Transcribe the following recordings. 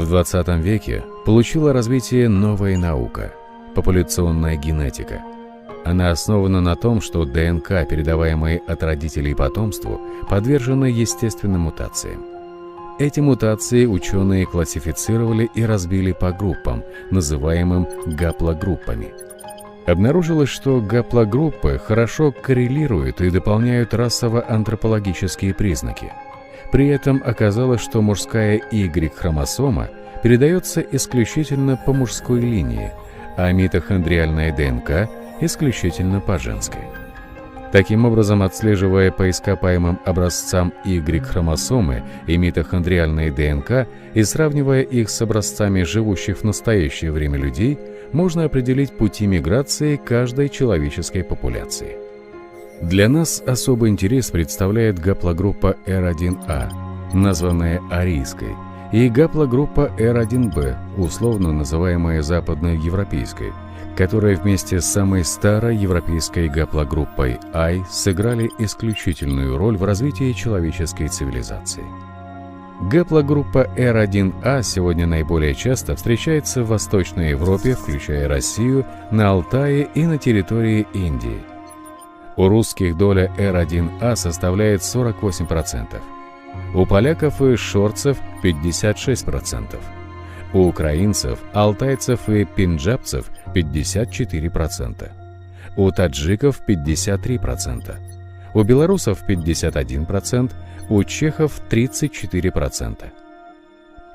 В 20 веке получила развитие новая наука – популяционная генетика. Она основана на том, что ДНК, передаваемые от родителей потомству, подвержены естественным мутациям. Эти мутации ученые классифицировали и разбили по группам, называемым гаплогруппами. Обнаружилось, что гаплогруппы хорошо коррелируют и дополняют расово-антропологические признаки. При этом оказалось, что мужская Y-хромосома передается исключительно по мужской линии, а митохондриальная ДНК исключительно по женской. Таким образом, отслеживая по ископаемым образцам Y-хромосомы и митохондриальной ДНК и сравнивая их с образцами живущих в настоящее время людей, можно определить пути миграции каждой человеческой популяции. Для нас особый интерес представляет гаплогруппа R1A, названная арийской, и гаплогруппа R1B, условно называемая западноевропейской, которые вместе с самой старой европейской гаплогруппой I сыграли исключительную роль в развитии человеческой цивилизации. Гаплогруппа R1A сегодня наиболее часто встречается в Восточной Европе, включая Россию, на Алтае и на территории Индии. У русских доля R1A составляет 48%, у поляков и шорцев 56%, у украинцев, алтайцев и пенджабцев 54%, у таджиков 53%, у белорусов 51%, у чехов 34%.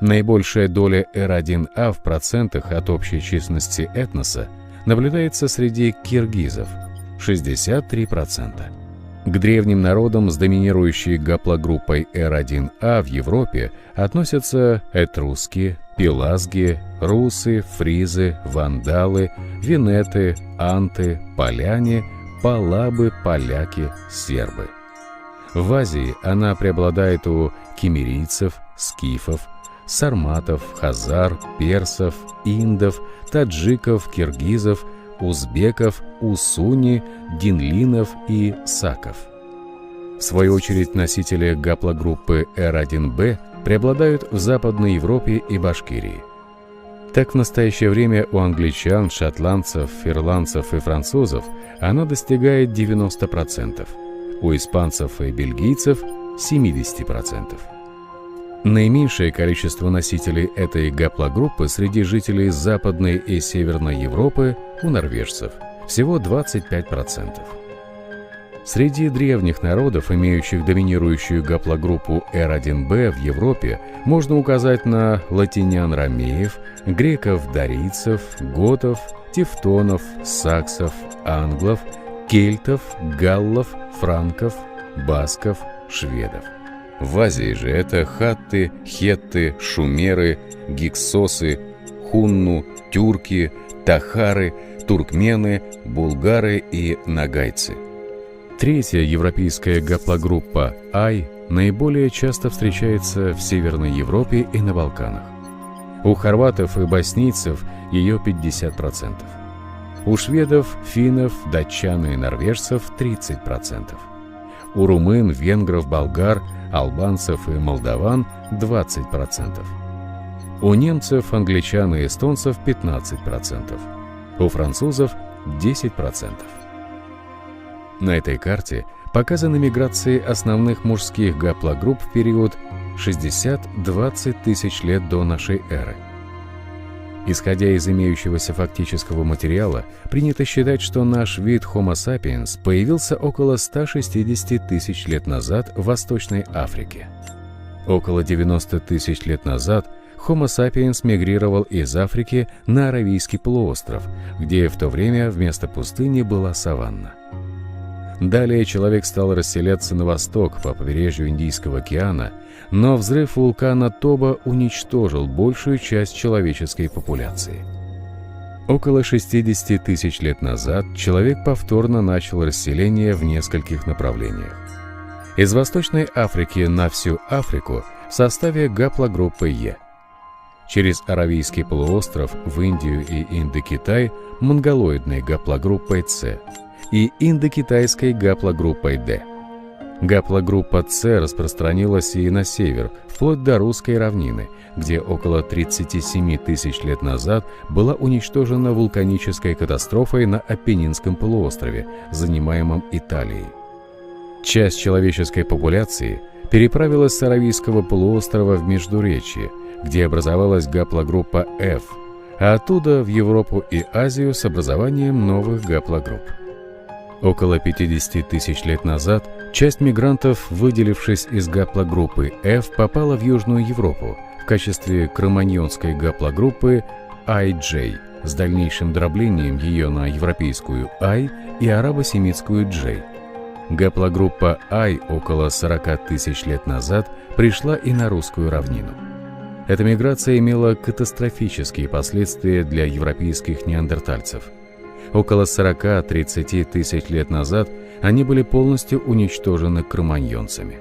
Наибольшая доля R1A в процентах от общей численности этноса наблюдается среди киргизов – 63%. К древним народам с доминирующей гаплогруппой R1A в Европе относятся этруски, пелазги, русы, фризы, вандалы, венеты, анты, поляне, палабы, поляки, сербы. В Азии она преобладает у киммерийцев, скифов, сарматов, хазар, персов, индов, таджиков, киргизов, узбеков, усуни, динлинов и саков. В свою очередь носители гаплогруппы R1B преобладают в Западной Европе и Башкирии. Так в настоящее время у англичан, шотландцев, ирландцев и французов она достигает 90%, у испанцев и бельгийцев – 70%. Наименьшее количество носителей этой гаплогруппы среди жителей Западной и Северной Европы у норвежцев – всего 25%. Среди древних народов, имеющих доминирующую гаплогруппу R1B в Европе, можно указать на латинян-ромеев, греков-дарийцев, готов, тевтонов, саксов, англов, кельтов, галлов, франков, басков, шведов. В Азии же это хатты, хетты, шумеры, гиксосы, хунну, тюрки, тахары, туркмены, булгары и нагайцы. Третья европейская гаплогруппа I наиболее часто встречается в Северной Европе и на Балканах. У хорватов и боснийцев ее 50%. У шведов, финнов, датчан и норвежцев 30%. У румын, венгров, болгар, албанцев и молдаван 20%. У немцев, англичан и эстонцев 15%. У французов 10%. На этой карте показаны миграции основных мужских гаплогрупп в период 60-20 тысяч лет до нашей эры. Исходя из имеющегося фактического материала, принято считать, что наш вид Homo sapiens появился около 160 тысяч лет назад в Восточной Африке. Около 90 тысяч лет назад Homo sapiens мигрировал из Африки на Аравийский полуостров, где в то время вместо пустыни была саванна. Далее человек стал расселяться на восток по побережью Индийского океана, но взрыв вулкана Тоба уничтожил большую часть человеческой популяции. Около 60 тысяч лет назад человек повторно начал расселение в нескольких направлениях. Из Восточной Африки на всю Африку в составе гаплогруппы Е. Через Аравийский полуостров в Индию и Индокитай монголоидной гаплогруппой С и индокитайской гаплогруппой D. Гаплогруппа С распространилась и на север, вплоть до Русской равнины, где около 37 тысяч лет назад была уничтожена вулканической катастрофой на Апеннинском полуострове, занимаемом Италией. Часть человеческой популяции переправилась с Аравийского полуострова в Междуречье, где образовалась гаплогруппа F, а оттуда в Европу и Азию с образованием новых гаплогрупп. Около 50 тысяч лет назад часть мигрантов, выделившись из гаплогруппы F, попала в Южную Европу в качестве кроманьонской гаплогруппы IJ с дальнейшим дроблением ее на европейскую I и арабо-семитскую J. Гаплогруппа I около 40 тысяч лет назад пришла и на русскую равнину. Эта миграция имела катастрофические последствия для европейских неандертальцев. Около 40-30 тысяч лет назад они были полностью уничтожены кроманьонцами.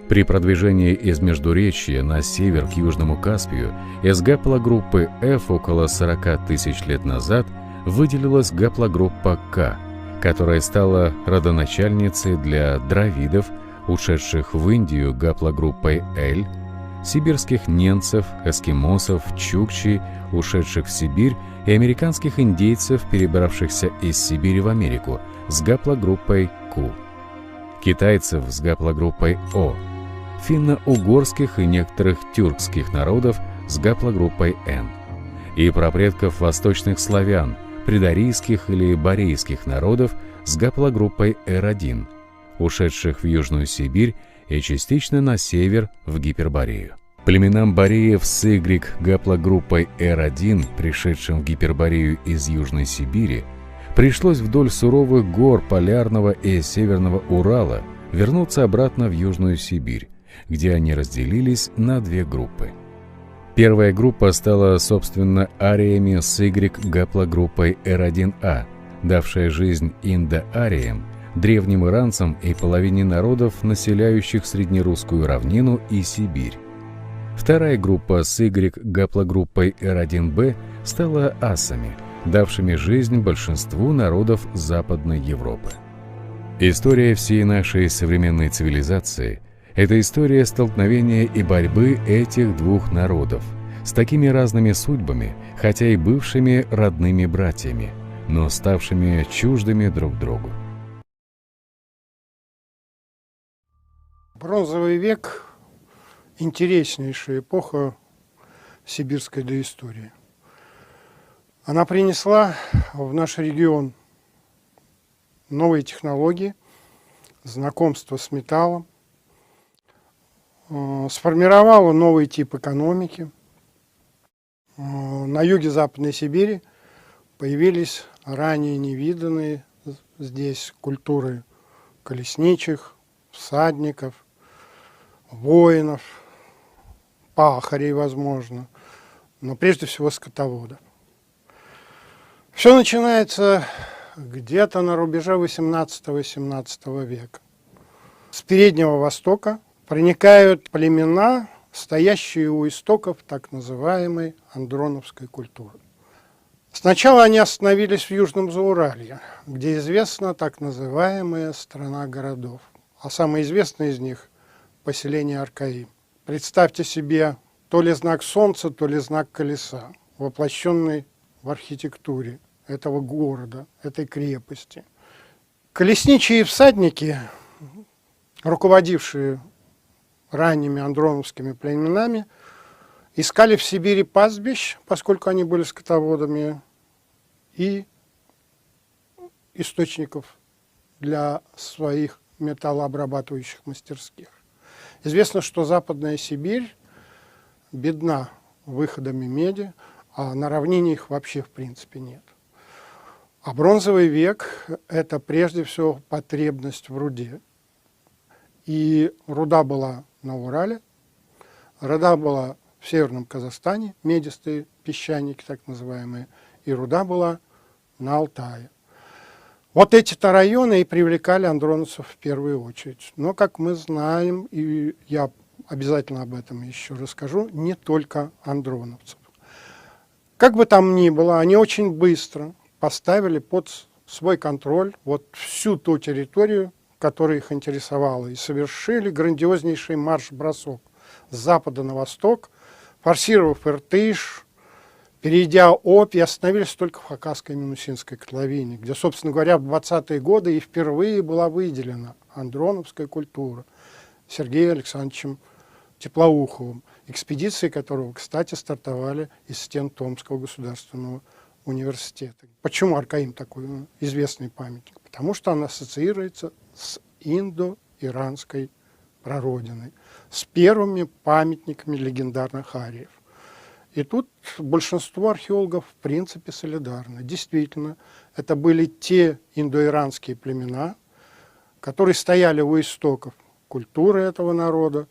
При продвижении из Междуречья на север к Южному Каспию из гаплогруппы F около 40 тысяч лет назад выделилась гаплогруппа К, которая стала родоначальницей для дравидов, ушедших в Индию гаплогруппой L, сибирских ненцев, эскимосов, чукчей, ушедших в Сибирь, и американских индейцев, перебравшихся из Сибири в Америку, с гаплогруппой Q, китайцев с гаплогруппой O, финно-угорских и некоторых тюркских народов с гаплогруппой N, и прапредков восточных славян, придарийских или борейских народов с гаплогруппой R1, ушедших в Южную Сибирь и частично на север в Гиперборею. Племенам бореев с Y гаплогруппой R1, пришедшим в Гиперборею из Южной Сибири, пришлось вдоль суровых гор Полярного и Северного Урала вернуться обратно в Южную Сибирь, где они разделились на две группы. Первая группа стала, собственно, ариями с Y гаплогруппой R1A, давшая жизнь индоариям, древним иранцам и половине народов, населяющих Среднерусскую равнину и Сибирь. Вторая группа с Y гаплогруппой R1b стала асами, давшими жизнь большинству народов Западной Европы. История всей нашей современной цивилизации – это история столкновения и борьбы этих двух народов с такими разными судьбами, хотя и бывшими родными братьями, но ставшими чуждыми друг другу. Бронзовый век – интереснейшая эпоха сибирской доистории. Она принесла в наш регион новые технологии, знакомство с металлом, сформировала новый тип экономики. На юге Западной Сибири появились ранее невиданные здесь культуры колесничих, всадников, воинов, пахарей, возможно, но прежде всего скотоводов. Все начинается где-то на рубеже 18-17 века. С Переднего Востока проникают племена, стоящие у истоков так называемой андроновской культуры. Сначала они остановились в Южном Зауралье, где известна так называемая страна городов, а самый известный из них – поселение Аркаим. Представьте себе то ли знак солнца, то ли знак колеса, воплощенный в архитектуре этого города, этой крепости. Колесничие и всадники, руководившие ранними андроновскими племенами, искали в Сибири пастбищ, поскольку они были скотоводами, и источников для своих металлообрабатывающих мастерских. Известно, что Западная Сибирь бедна выходами меди, а на равнине их вообще в принципе нет. А бронзовый век – это прежде всего потребность в руде. И руда была на Урале, руда была в Северном Казахстане, медистые песчаники так называемые, и руда была на Алтае. Вот эти-то районы и привлекали андроновцев в первую очередь. Но, как мы знаем, и я обязательно об этом еще расскажу, не только андроновцев. Как бы там ни было, они очень быстро поставили под свой контроль вот всю ту территорию, которая их интересовала, и совершили грандиознейший марш-бросок с запада на восток, форсировав Иртыш, перейдя Обь, и остановились только в Хакасской Минусинской котловине, где, собственно говоря, в 20-е годы и впервые была выделена андроновская культура Сергеем Александровичем Теплоуховым, экспедиции которого, кстати, стартовали из стен Томского государственного университета. Почему Аркаим такой известный памятник? Потому что он ассоциируется с индо-иранской прародиной, с первыми памятниками легендарных ариев. И тут большинство археологов в принципе солидарны. Действительно, это были те индоиранские племена, которые стояли у истоков культуры этого народа,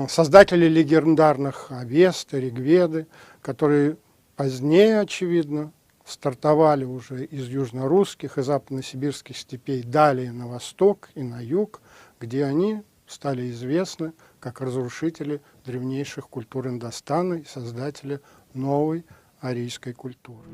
создатели легендарных Авесты, Ригведы, которые позднее, очевидно, стартовали уже из южно-русских и западно-сибирских степей, далее на восток и на юг, где они стали известны как разрушители древнейших культур Индостана и создатели новой арийской культуры.